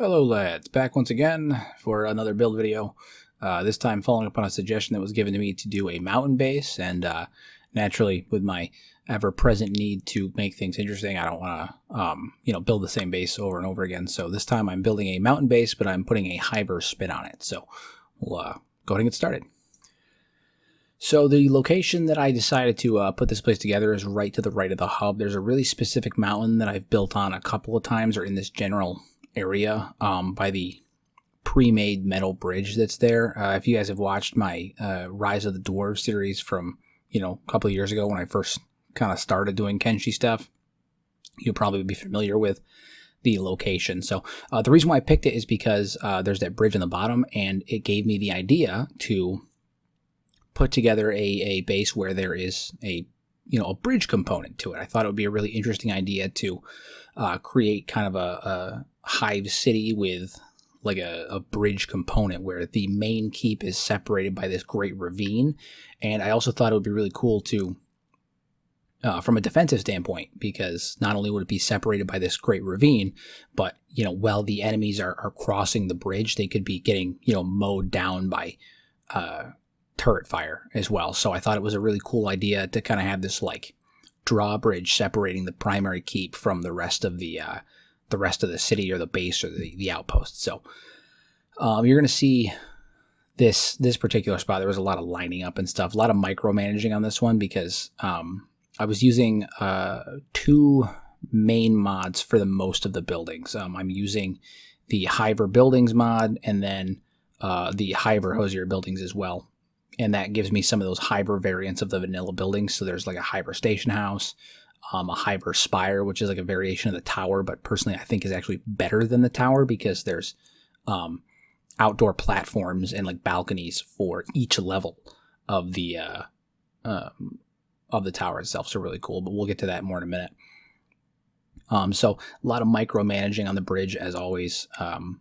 Hello lads, back once again for another build video. This time following up on a suggestion that was given to me to do a mountain base, and naturally with my ever-present need to make things interesting, I don't want to build the same base over and over again. So this time I'm building a mountain base, but I'm putting a Hiver spin on it. So we'll go ahead and get started. So the location that I decided to put this place together is right to the right of the hub. There's a really specific mountain that I've built on a couple of times, or in this general area by the pre-made metal bridge that's there. If you guys have watched my Rise of the Dwarves series from a couple of years ago when I first kind of started doing Kenshi stuff, you'll probably be familiar with the location. So the reason why I picked it is because there's that bridge on the bottom, and it gave me the idea to put together a base where there is a bridge component to it. I thought it would be a really interesting idea to create kind of a Hive city with like a bridge component where the main keep is separated by this great ravine. And I also thought it would be really cool to, from a defensive standpoint, because not only would it be separated by this great ravine, but while the enemies are crossing the bridge, they could be getting mowed down by turret fire as well. So I thought it was a really cool idea to kind of have this like drawbridge separating the primary keep from the rest of the city or the base or the outpost. So you're going to see this particular spot. There was a lot of lining up and stuff, a lot of micromanaging on this one because I was using two main mods for the most of the buildings. I'm using the Hiver buildings mod and then the Hiver hosier buildings as well. And that gives me some of those Hiver variants of the vanilla buildings. So there's like a Hiver station house, a Hiver spire, which is like a variation of the tower, but personally I think is actually better than the tower because there's outdoor platforms and like balconies for each level of the tower itself. So really cool, but we'll get to that more in a minute. So a lot of micromanaging on the bridge as always, trying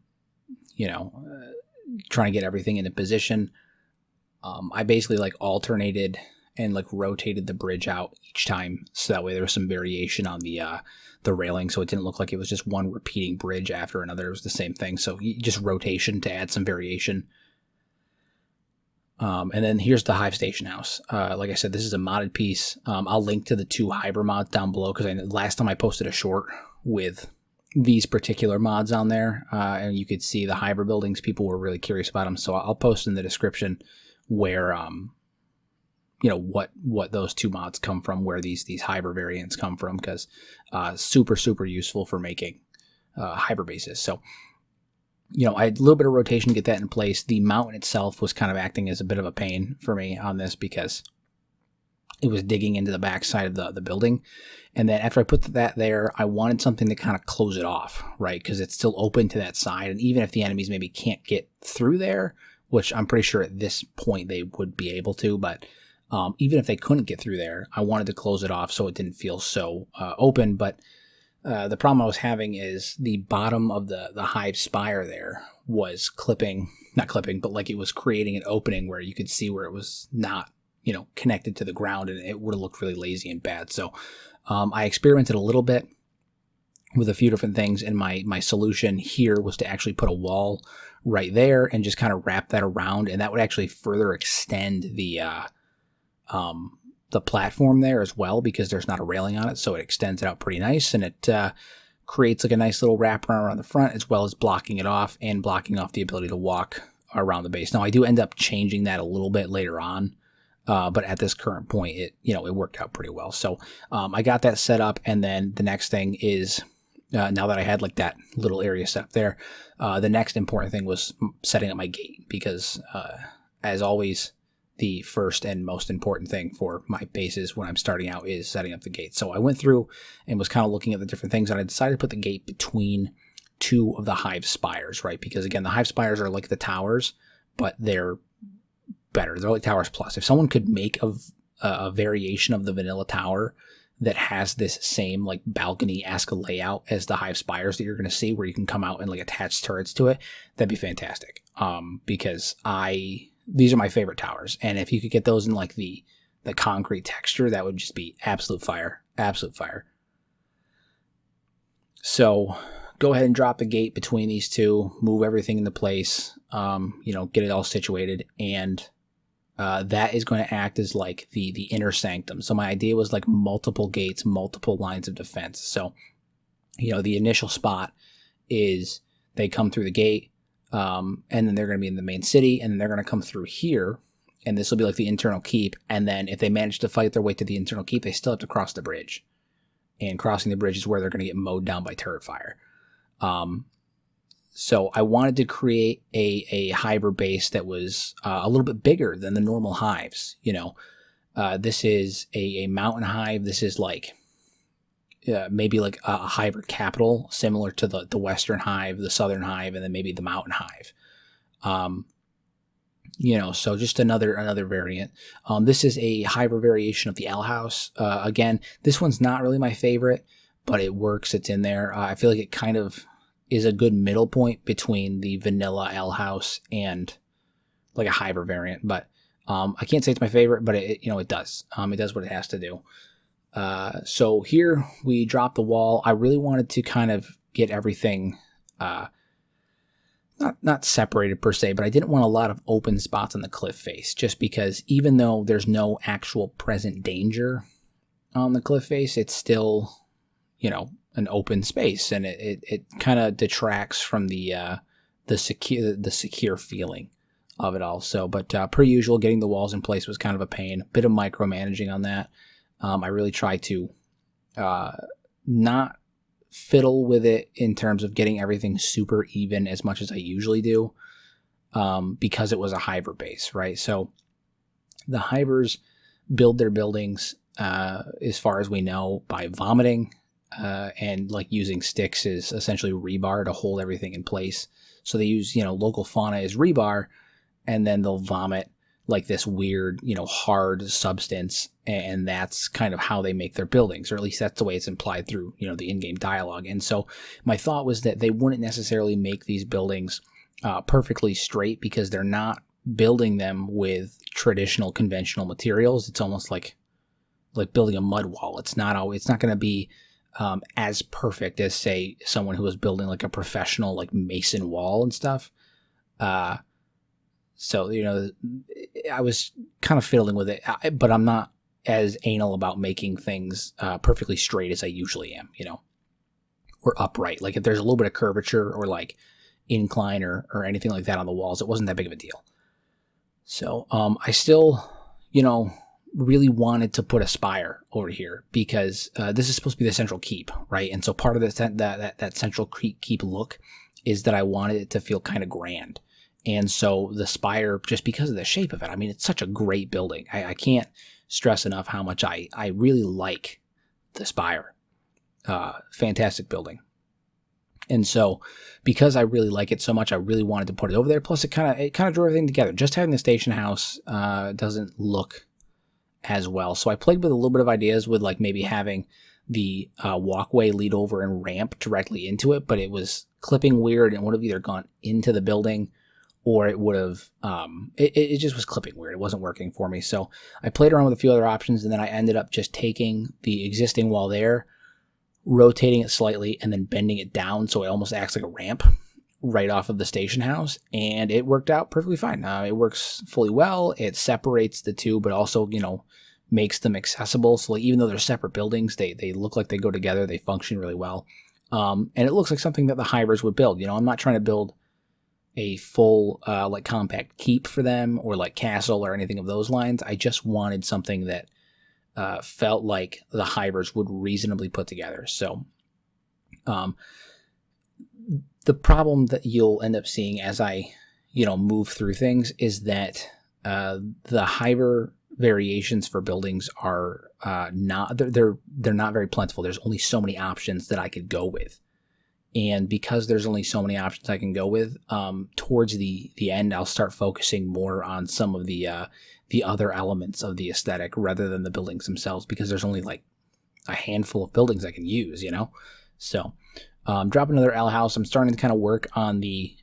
to get everything into position. I basically like alternated and like rotated the bridge out each time, so that way there was some variation on the railing, so it didn't look like it was just one repeating bridge after another. It was the same thing, so just rotation to add some variation. And then here's the Hive station house. Like I said, this is a modded piece. I'll link to the two Hiver mods down below because last time I posted a short with these particular mods on there, and you could see the Hiver buildings. People were really curious about them, so I'll post in the description where what those two mods come from, where these Hiver variants come from, because super useful for making Hiver bases. So I had a little bit of rotation to get that in place. The mountain itself was kind of acting as a bit of a pain for me on this because it was digging into the backside of the building. And then after I put that there, I wanted something to kind of close it off, right? Because it's still open to that side. And even if the enemies maybe can't get through there, which I'm pretty sure at this point they would be able to, but even if they couldn't get through there, I wanted to close it off so it didn't feel so open. But the problem I was having is the bottom of the Hive spire there was not clipping, but like it was creating an opening where you could see where it was not, connected to the ground, and it would have looked really lazy and bad. So I experimented a little bit with a few different things, and my solution here was to actually put a wall right there and just kind of wrap that around, and that would actually further extend the platform there as well, because there's not a railing on it, so it extends it out pretty nice, and it creates like a nice little wraparound around the front, as well as blocking it off and blocking off the ability to walk around the base. Now I do end up changing that a little bit later on, but at this current point it worked out pretty well. So I got that set up, and then the next thing is now that I had like that little area set up there, the next important thing was setting up my gate, because as always, the first and most important thing for my bases when I'm starting out is setting up the gate. So I went through and was kind of looking at the different things, and I decided to put the gate between two of the Hive spires, right? Because again, the Hive spires are like the towers, but they're better. They're like towers plus. If someone could make a variation of the vanilla tower that has this same like balcony-esque layout as the Hive spires that you're going to see, where you can come out and like attach turrets to it, that'd be fantastic. Because these are my favorite towers, and if you could get those in like the concrete texture, that would just be absolute fire, absolute fire. So go ahead and drop the gate between these two, move everything into place, get it all situated, and that is going to act as like the inner sanctum. So my idea was like multiple gates, multiple lines of defense. So, the initial spot is they come through the gate, and then they're going to be in the main city, and then they're going to come through here, and this will be like the internal keep. And then if they manage to fight their way to the internal keep, they still have to cross the bridge. And crossing the bridge is where they're going to get mowed down by turret fire. So I wanted to create a Hiver base that was a little bit bigger than the normal hives. This is a mountain hive. This is like maybe like a Hiver capital, similar to the western hive, the southern hive, and then maybe the mountain hive. So just another variant. This is a Hiver variation of the L house. Again, this one's not really my favorite, but it works. It's in there. I feel like it kind of is a good middle point between the vanilla L house and like a Hiver variant. But I can't say it's my favorite, but it does. It does what it has to do. So here we drop the wall. I really wanted to kind of get everything not separated per se, but I didn't want a lot of open spots on the cliff face, just because even though there's no actual present danger on the cliff face, it's still, an open space, and it kind of detracts from the secure feeling of it all. So, but per usual, getting the walls in place was kind of a pain. A bit of micromanaging on that. I really try to not fiddle with it in terms of getting everything super even as much as I usually do, because it was a Hiver base, right? So the Hivers build their buildings, as far as we know, by vomiting, and like using sticks is essentially rebar to hold everything in place. So they use, local fauna as rebar, and then they'll vomit like this weird, hard substance, and that's kind of how they make their buildings, or at least that's the way it's implied through, the in-game dialogue. And so my thought was that they wouldn't necessarily make these buildings perfectly straight, because they're not building them with traditional conventional materials. It's almost like building a mud wall. It's not going to be as perfect as, say, someone who was building like a professional like mason wall and stuff. So, I was kind of fiddling with it, but I'm not as anal about making things perfectly straight as I usually am, or upright. Like if there's a little bit of curvature or like incline or anything like that on the walls, it wasn't that big of a deal. So I still, really wanted to put a spire over here, because this is supposed to be the central keep, right? And so part of that central keep look is that I wanted it to feel kind of grand. And so the spire, just because of the shape of it, I mean, it's such a great building. I can't stress enough how much I really like the spire. Fantastic building. And so because I really like it so much, I really wanted to put it over there. Plus, it kind of drew everything together. Just having the station house doesn't look as well. So I played with a little bit of ideas with like maybe having the walkway lead over and ramp directly into it, but it was clipping weird and would have either gone into the building, or it would have, it just was clipping weird. It wasn't working for me. So I played around with a few other options, and then I ended up just taking the existing wall there, rotating it slightly, and then bending it down so it almost acts like a ramp right off of the station house. And it worked out perfectly fine. It works fully well. It separates the two, but also, makes them accessible. So like, even though they're separate buildings, they look like they go together. They function really well. And it looks like something that the Hivers would build. I'm not trying to build a full like compact keep for them, or like castle or anything of those lines. I just wanted something that felt like the Hivers would reasonably put together. So the problem that you'll end up seeing as I move through things is that the Hiver variations for buildings are not they're not very plentiful. There's only so many options that I could go with. And because there's only so many options I can go with, towards the end, I'll start focusing more on some of the other elements of the aesthetic rather than the buildings themselves, because there's only like a handful of buildings I can use, So drop another L house. I'm starting to kind of work on the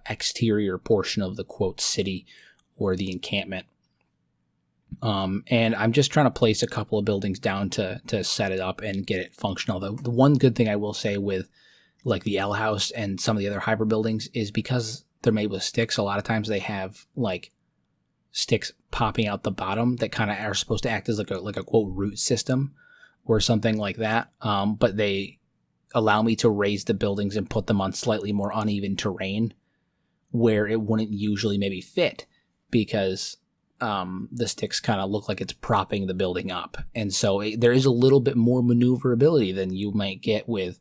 exterior portion of the quote city, or the encampment. And I'm just trying to place a couple of buildings down to set it up and get it functional. The one good thing I will say with like the L house and some of the other Hiver buildings, is because they're made with sticks. A lot of times they have like sticks popping out the bottom that kind of are supposed to act as like a quote root system or something like that. But they allow me to raise the buildings and put them on slightly more uneven terrain where it wouldn't usually maybe fit, because the sticks kind of look like it's propping the building up. And so there is a little bit more maneuverability than you might get with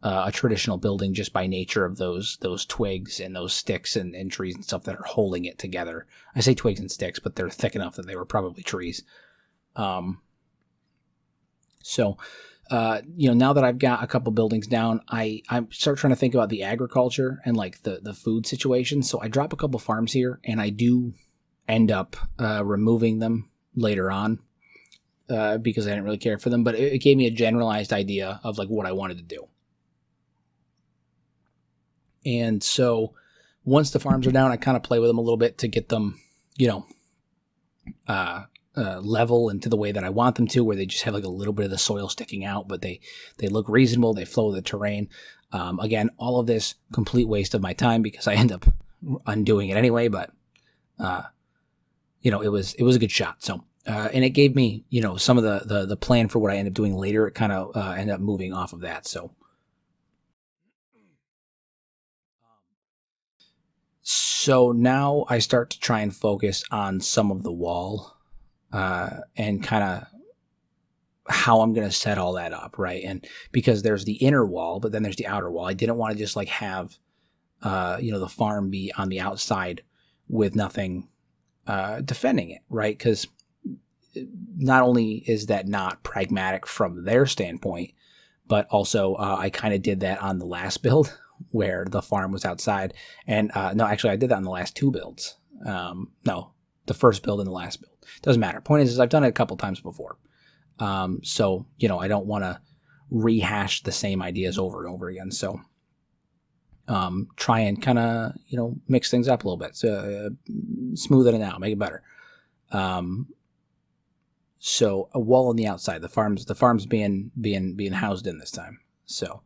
a traditional building, just by nature of those twigs and those sticks and trees and stuff that are holding it together. I say twigs and sticks, but they're thick enough that they were probably trees. Now that I've got a couple buildings down, I start trying to think about the agriculture and like the food situation. So I drop a couple farms here, and I do end up removing them later on because I didn't really care for them. But it gave me a generalized idea of like what I wanted to do. And so once the farms are down, I kind of play with them a little bit to get them, level into the way that I want them to, where they just have like a little bit of the soil sticking out, but they look reasonable. They flow with the terrain. Again, all of this complete waste of my time because I end up undoing it anyway, but it was a good shot. So, and it gave me, some of the plan for what I end up doing later. It kind of ended up moving off of that. So now I start to try and focus on some of the wall and kind of how I'm going to set all that up, right? And because there's the inner wall, but then there's the outer wall. I didn't want to just like have, the farm be on the outside with nothing defending it, right? Because not only is that not pragmatic from their standpoint, but also I kind of did that on the last build where the farm was outside. And no, actually I did that on the last two builds. No, the first build and the last build. Doesn't matter. Point is I've done it a couple times before. So, I don't want to rehash the same ideas over and over again. So try and kind of, mix things up a little bit. So smooth it out, make it better. So a wall on the outside, the farm's being housed in this time. So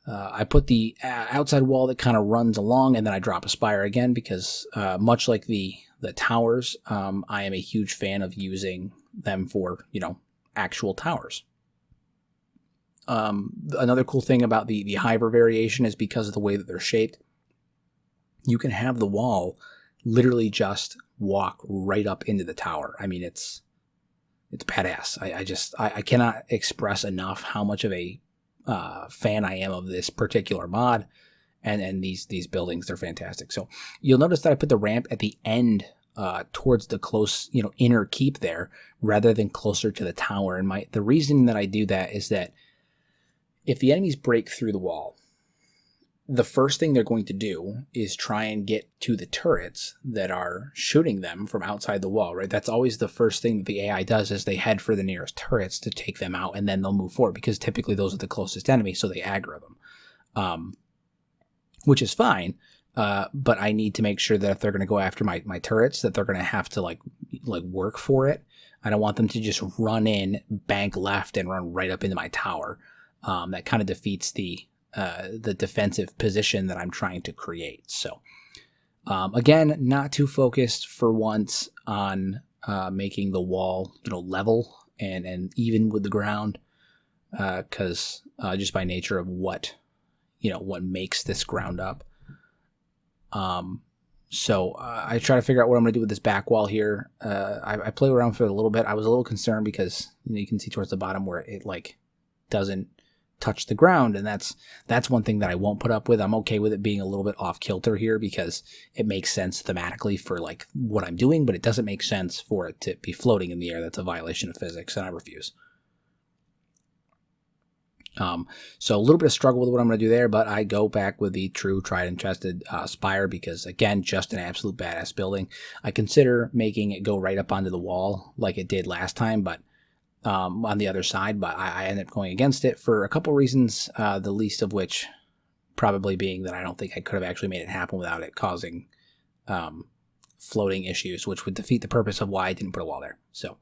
I put the outside wall that kind of runs along, and then I drop a spire again because much like the towers, I am a huge fan of using them for, actual towers. Another cool thing about the Hiver variation is because of the way that they're shaped, you can have the wall literally just walk right up into the tower. I mean, it's badass. I cannot express enough how much of a fan I am of this particular mod, and these buildings, they're fantastic. So you'll notice that I put the ramp at the end towards the close, inner keep there, rather than closer to the tower. And the reason that I do that is that if the enemies break through the wall, the first thing they're going to do is try and get to the turrets that are shooting them from outside the wall, right? That's always the first thing that the AI does, is they head for the nearest turrets to take them out, and then they'll move forward, because typically those are the closest enemies, so they aggro them, which is fine. But I need to make sure that if they're going to go after my turrets, that they're going to have to like work for it. I don't want them to just run in, bank left, and run right up into my tower. That kind of defeats the defensive position that I'm trying to create. So again, not too focused for once on making the wall level and even with the ground, because just by nature of what makes this ground up. So I try to figure out what I'm going to do with this back wall here. I play around for it a little bit. I was a little concerned because you can see towards the bottom where it doesn't touch the ground, and that's one thing that I won't put up with. I'm okay with it being a little bit off kilter here because it makes sense thematically for what I'm doing, but it doesn't make sense for it to be floating in the air. That's a violation of physics, and I refuse. So a little bit of struggle with what I'm going to do there, but I go back with the true tried and tested spire because, again, just an absolute badass building. I consider making it go right up onto the wall like it did last time, but on the other side, but I ended up going against it for a couple reasons, the least of which probably being that I don't think I could have actually made it happen without it causing floating issues, which would defeat the purpose of why I didn't put a wall there. So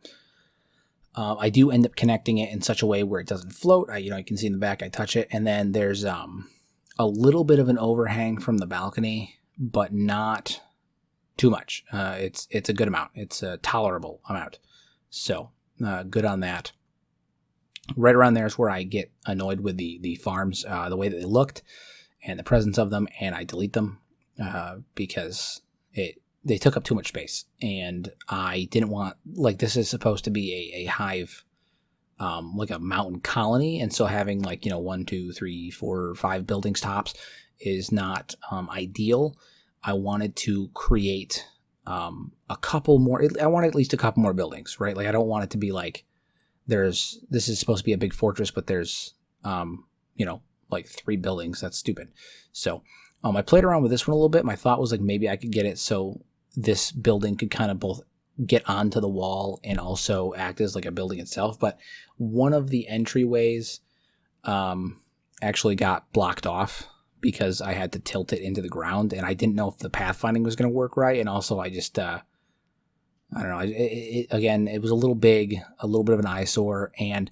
I do end up connecting it in such a way where it doesn't float. You can see in the back I touch it, and then there's a little bit of an overhang from the balcony, but not too much. It's a good amount. It's a tolerable amount. So good on that. Right around there is where I get annoyed with the farms, the way that they looked and the presence of them, and I delete them because they took up too much space, and I didn't want, like, this is supposed to be a hive, like a mountain colony, and so having, like, 1, 2, 3, 4, 5 buildings tops is not ideal. I wanted to create a couple more. I want at least a couple more buildings, right? Like, I don't want it to be like this is supposed to be a big fortress, but there's like 3 buildings. That's stupid. So I played around with this one a little bit. My thought was, like, maybe I could get it so this building could kind of both get onto the wall and also act as like a building itself. But one of the entryways actually got blocked off because I had to tilt it into the ground, and I didn't know if the pathfinding was going to work right. And also I just, I don't know. Again, it was a little big, a little bit of an eyesore, and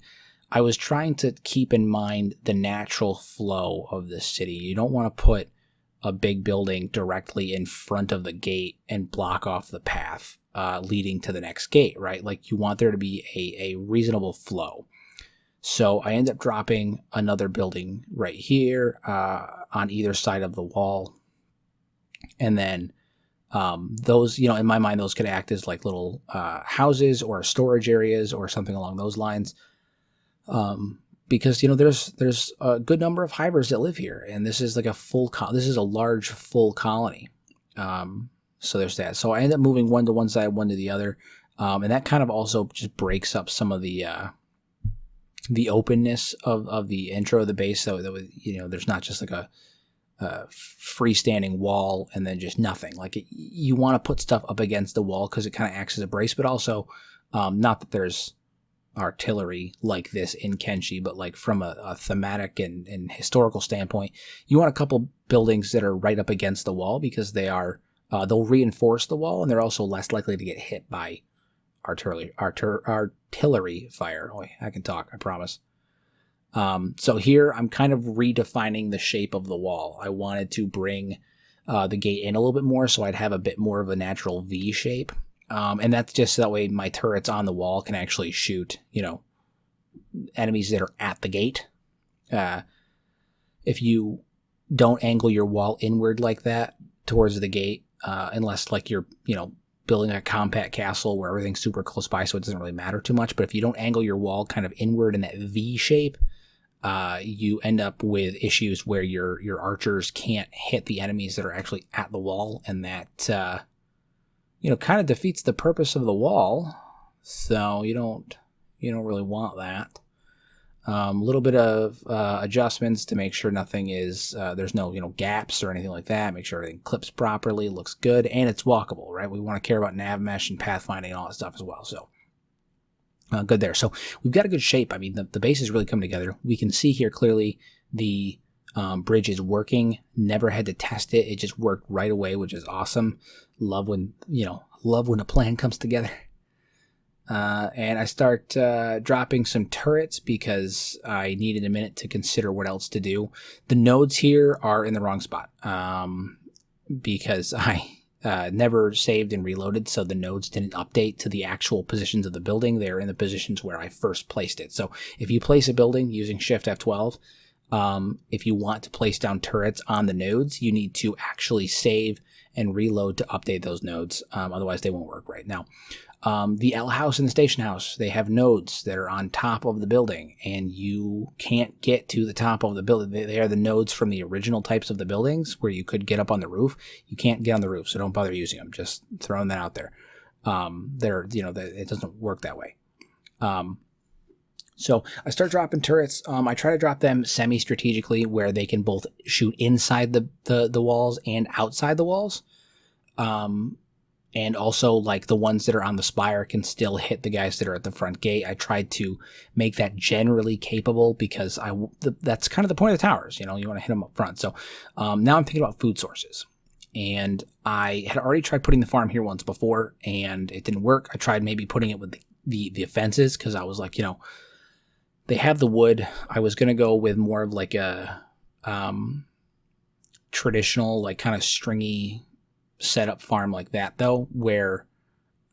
I was trying to keep in mind the natural flow of this city. You don't want to put a big building directly in front of the gate and block off the path leading to the next gate, right? Like, you want there to be a reasonable flow. So I end up dropping another building right here on either side of the wall. And then those, in my mind, those could act as like little houses or storage areas or something along those lines. Because there's a good number of Hivers that live here, and this is like this is a large full colony. So there's that. So I end up moving one to one side, one to the other, and that kind of also just breaks up some of the openness of the intro of the base. So that there's not just like a freestanding wall and then just nothing. Like, you want to put stuff up against the wall because it kind of acts as a brace, but also not that there's artillery like this in Kenshi, but like from a thematic and historical standpoint, you want a couple buildings that are right up against the wall because they'll reinforce the wall, and they're also less likely to get hit by artillery fire. Oh, I can talk, I promise. So here I'm kind of redefining the shape of the wall. I wanted to bring the gate in a little bit more so I'd have a bit more of a natural V shape. And that's just so that way my turrets on the wall can actually shoot, enemies that are at the gate. If you don't angle your wall inward like that towards the gate, unless like you're, building a compact castle where everything's super close by, so it doesn't really matter too much. But if you don't angle your wall kind of inward in that V shape, you end up with issues where your archers can't hit the enemies that are actually at the wall, and that kind of defeats the purpose of the wall. So you don't really want that. A little bit of adjustments to make sure nothing is there's no gaps or anything like that. Make sure everything clips properly, looks good, and it's walkable, right? We want to care about nav mesh and pathfinding and all that stuff as well. So good there. So we've got a good shape. I mean, the base is really coming together. We can see here clearly the bridge is working. Never had to test it. It just worked right away, which is awesome. Love when a plan comes together. And I start dropping some turrets because I needed a minute to consider what else to do. The nodes here are in the wrong spot because I never saved and reloaded, so the nodes didn't update to the actual positions of the building. They're in the positions where I first placed it. So if you place a building using Shift F12, if you want to place down turrets on the nodes, you need to actually save and reload to update those nodes. Otherwise, they won't work right. Now, the L house and the station house, they have nodes that are on top of the building, and you can't get to the top of the building. They are the nodes from the original types of the buildings where you could get up on the roof. You can't get on the roof, so don't bother using them. Just throwing that out there. It doesn't work that way. So I start dropping turrets. I try to drop them semi-strategically where they can both shoot inside the walls and outside the walls. And also, like, the ones that are on the spire can still hit the guys that are at the front gate. I tried to make that generally capable because that's kind of the point of the towers. You want to hit them up front. So now I'm thinking about food sources. And I had already tried putting the farm here once before, and it didn't work. I tried maybe putting it with the fences because I was like, they have the wood. I was going to go with more of like a traditional, like kind of stringy setup farm like that, though, where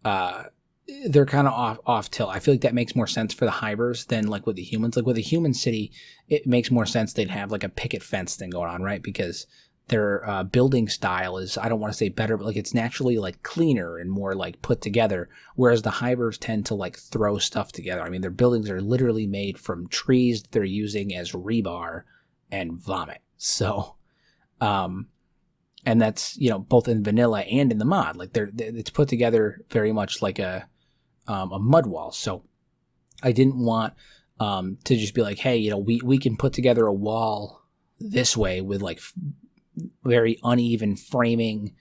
they're kind of off tilt. I feel like that makes more sense for the Hivers than like with the humans. Like with a human city, it makes more sense they'd have like a picket fence thing going on, right? Because their building style is, I don't want to say better, but like it's naturally like cleaner and more like put together. Whereas the Hivers tend to like throw stuff together. I mean, their buildings are literally made from trees that they're using as rebar and vomit. So, and that's, you know, both in vanilla and in the mod. Like it's put together very much like a mud wall. So I didn't want to just be like, hey, you know, we can put together a wall this way with like very uneven framing,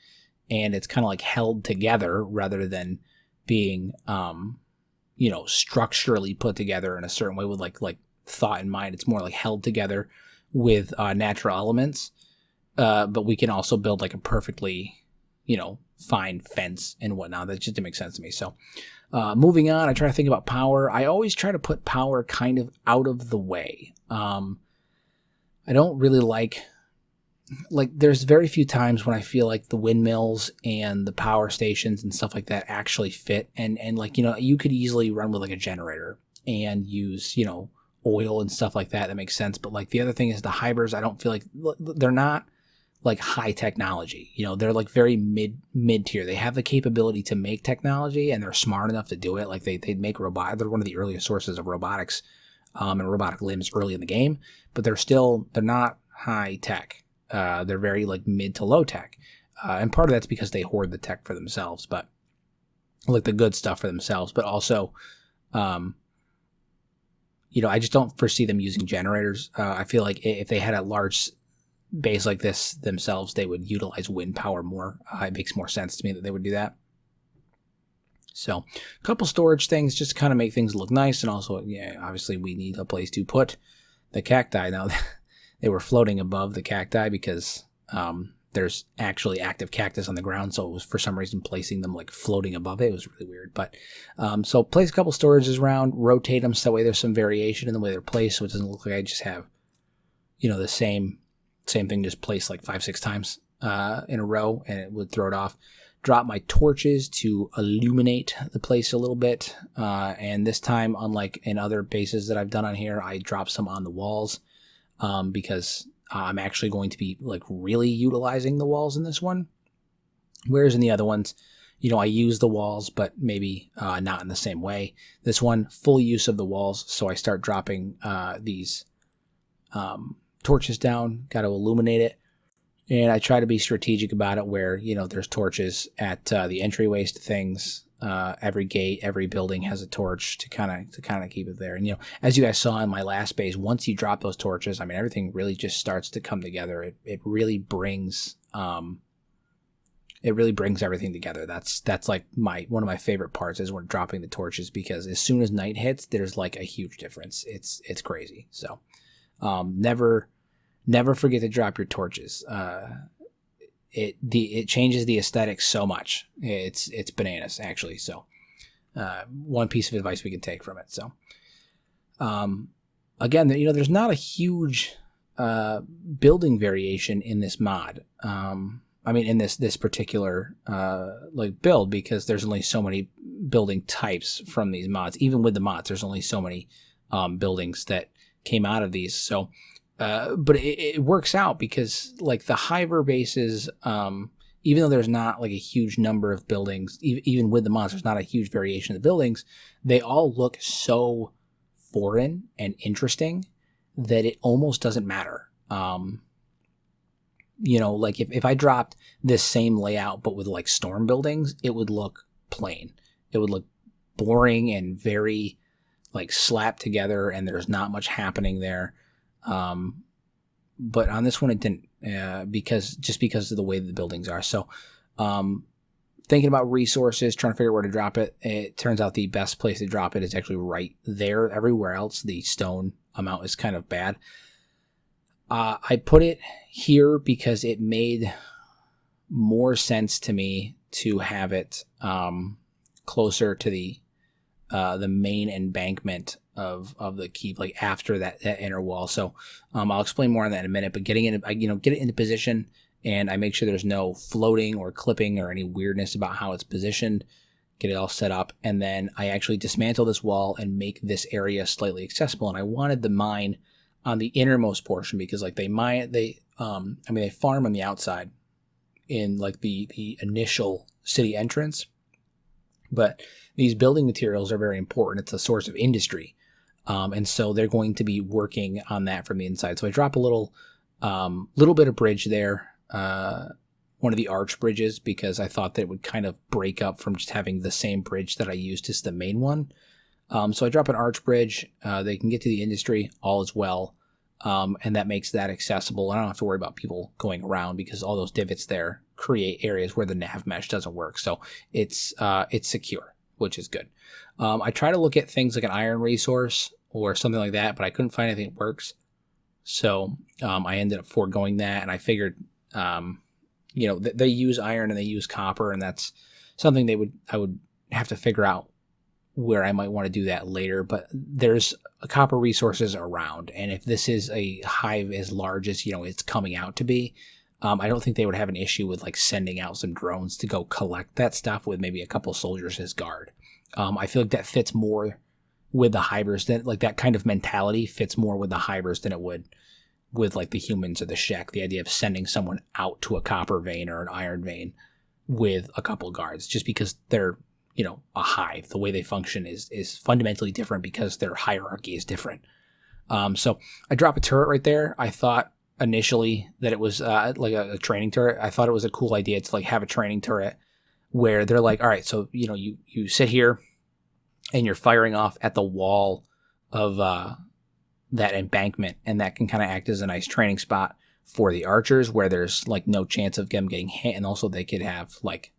and it's kind of like held together rather than being, you know, structurally put together in a certain way with like thought in mind. It's more like held together with natural elements. But we can also build like a perfectly, you know, fine fence and whatnot. That just didn't make sense to me. So moving on, I try to think about power. I always try to put power kind of out of the way. I don't really like there's very few times when I feel like the windmills and the power stations and stuff like that actually fit. And like, you know, you could easily run with like a generator and use, you know, oil and stuff like that. That makes sense. But like the other thing is the Hivers, I don't feel like they're not like high technology. You know, they're like very mid tier. They have the capability to make technology and they're smart enough to do it. Like they make robot. They're one of the earliest sources of robotics and robotic limbs early in the game, but they're not high tech. They're very like mid to low tech. And part of that's because they hoard the tech for themselves, but like the good stuff for themselves, but also, you know, I just don't foresee them using generators. I feel like if they had a large base like this themselves, they would utilize wind power more. It makes more sense to me that they would do that. So a couple storage things just to kind of make things look nice. And also, yeah, obviously we need a place to put the cacti. Now, they were floating above the cacti because there's actually active cactus on the ground. So it was for some reason placing them like floating above it. It was really weird. But so place a couple storages around, rotate them so that way there's some variation in the way they're placed. So it doesn't look like I just have, you know, the same thing just placed like 5-6 times in a row, and it would throw it off. Drop my torches to illuminate the place a little bit. And this time, unlike in other bases that I've done on here, I dropped some on the walls because I'm actually going to be like really utilizing the walls in this one. Whereas in the other ones, you know, I use the walls, but maybe not in the same way. This one, full use of the walls. So I start dropping these torches down, got to illuminate it. And I try to be strategic about it where, you know, there's torches at the entryways to things. Every gate, every building has a torch to kind of keep it there. And, you know, as you guys saw in my last base, once you drop those torches, I mean, everything really just starts to come together. It really brings everything together. That's like one of my favorite parts is when dropping the torches, because as soon as night hits, there's like a huge difference. It's crazy. So never forget to drop your torches. It changes the aesthetic so much. It's bananas, actually. So one piece of advice we can take from it. So again, you know, there's not a huge building variation in this mod. I mean, in this particular like build, because there's only so many building types from these mods. Even with the mods, there's only so many buildings that came out of these. So but it works out because like the Hiver bases, even though there's not like a huge number of buildings, even with the mods, there's not a huge variation of the buildings. They all look so foreign and interesting that it almost doesn't matter. You know, like if I dropped this same layout but with like storm buildings, it would look plain. It would look boring and very like slapped together, and there's not much happening there. But on this one it didn't, because of the way the buildings are. So thinking about resources, trying to figure out where to drop it, it turns out the best place to drop it is actually right there. Everywhere else the stone amount is kind of bad. I put it here because it made more sense to me to have it closer to the main embankment of the keep, like after that inner wall. So I'll explain more on that in a minute. But get it into position and I make sure there's no floating or clipping or any weirdness about how it's positioned. Get it all set up, and then I actually dismantle this wall and make this area slightly accessible. And I wanted the mine on the innermost portion because like they farm on the outside in like the initial city entrance, but these building materials are very important. It's a source of industry, and so they're going to be working on that from the inside. So I drop a little bit of bridge there. One of the arch bridges, because I thought that it would kind of break up from just having the same bridge that I used as the main one. So I drop an arch bridge. They can get to the industry, all is well, and that makes that accessible. I don't have to worry about people going around because all those divots there create areas where the nav mesh doesn't work. So it's secure, which is good. I try to look at things like an iron resource or something like that, but I couldn't find anything that works. So I ended up foregoing that, and I figured... they use iron and they use copper, and that's something I would have to figure out where I might want to do that later. But there's copper resources around, and if this is a hive as large as it's coming out to be, I don't think they would have an issue with like sending out some drones to go collect that stuff with maybe a couple soldiers as guard. I feel like that fits more with the hivers, than like that kind of mentality fits more with the hivers than it would with like the humans or the Shek. The idea of sending someone out to a copper vein or an iron vein with a couple guards, just because they're a hive. The way they function is fundamentally different because their hierarchy is different. So I drop a turret right there. I thought initially that it was like a training turret. I thought it was a cool idea to like have a training turret where they're like, all right, so you sit here and you're firing off at the wall of that embankment, and that can kind of act as a nice training spot for the archers where there's like no chance of them getting hit, and also they could have like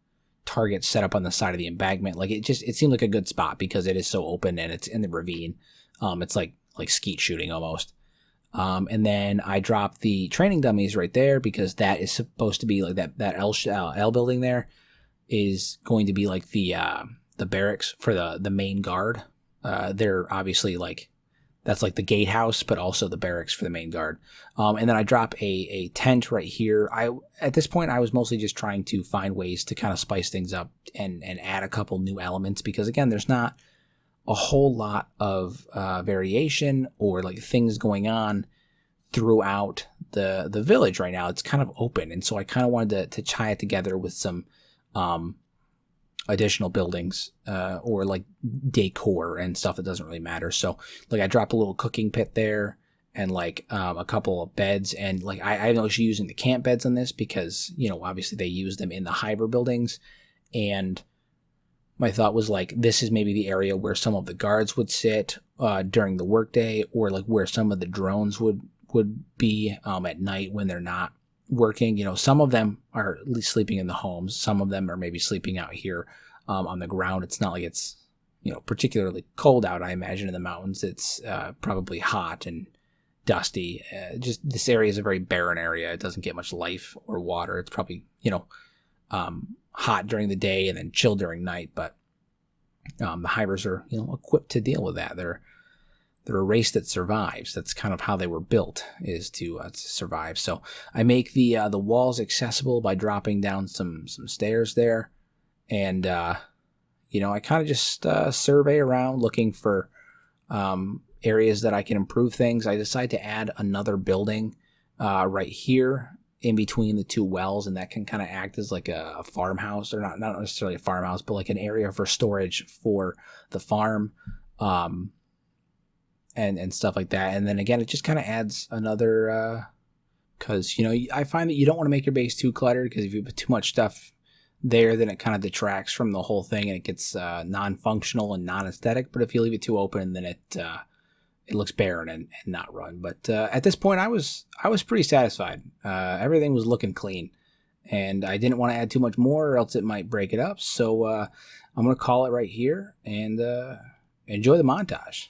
targets set up on the side of the embankment. Like it seemed like a good spot because it is so open and it's in the ravine. It's like skeet shooting almost. And then I drop the training dummies right there because that is supposed to be like that L building there is going to be like the barracks for the main guard. They're obviously like, that's like the gatehouse, but also the barracks for the main guard. And then I drop a tent right here. At this point, I was mostly just trying to find ways to kind of spice things up and add a couple new elements because, again, there's not a whole lot of variation or like things going on throughout the village right now. It's kind of open, and so I kind of wanted to tie it together with some additional buildings or like decor and stuff that doesn't really matter. So like I dropped a little cooking pit there and like a couple of beds, and like I was using the camp beds on this because obviously they use them in the Hiver buildings, and my thought was like this is maybe the area where some of the guards would sit during the workday, or like where some of the drones would be at night when they're not working. Some of them are at least sleeping in the homes. Some of them are maybe sleeping out here on the ground. It's not like it's particularly cold out. I imagine in the mountains it's probably hot and dusty. Just this area is a very barren area. It doesn't get much life or water. It's probably hot during the day and then chill during night. But the Hivers are equipped to deal with that. They're a race that survives. That's kind of how they were built, is to survive. So I make the walls accessible by dropping down some stairs there, and I kind of just survey around looking for areas that I can improve things. I decide to add another building right here in between the two wells, and that can kind of act as like a farmhouse, or not necessarily a farmhouse, but like an area for storage for the farm. And stuff like that. And then again, it just kind of adds another, because I find that you don't want to make your base too cluttered, because if you put too much stuff there, then it kind of detracts from the whole thing and it gets non-functional and non-aesthetic. But if you leave it too open, then it looks barren and not run. But at this point, I was pretty satisfied. Everything was looking clean, and I didn't want to add too much more, or else it might break it up. So I'm going to call it right here and enjoy the montage.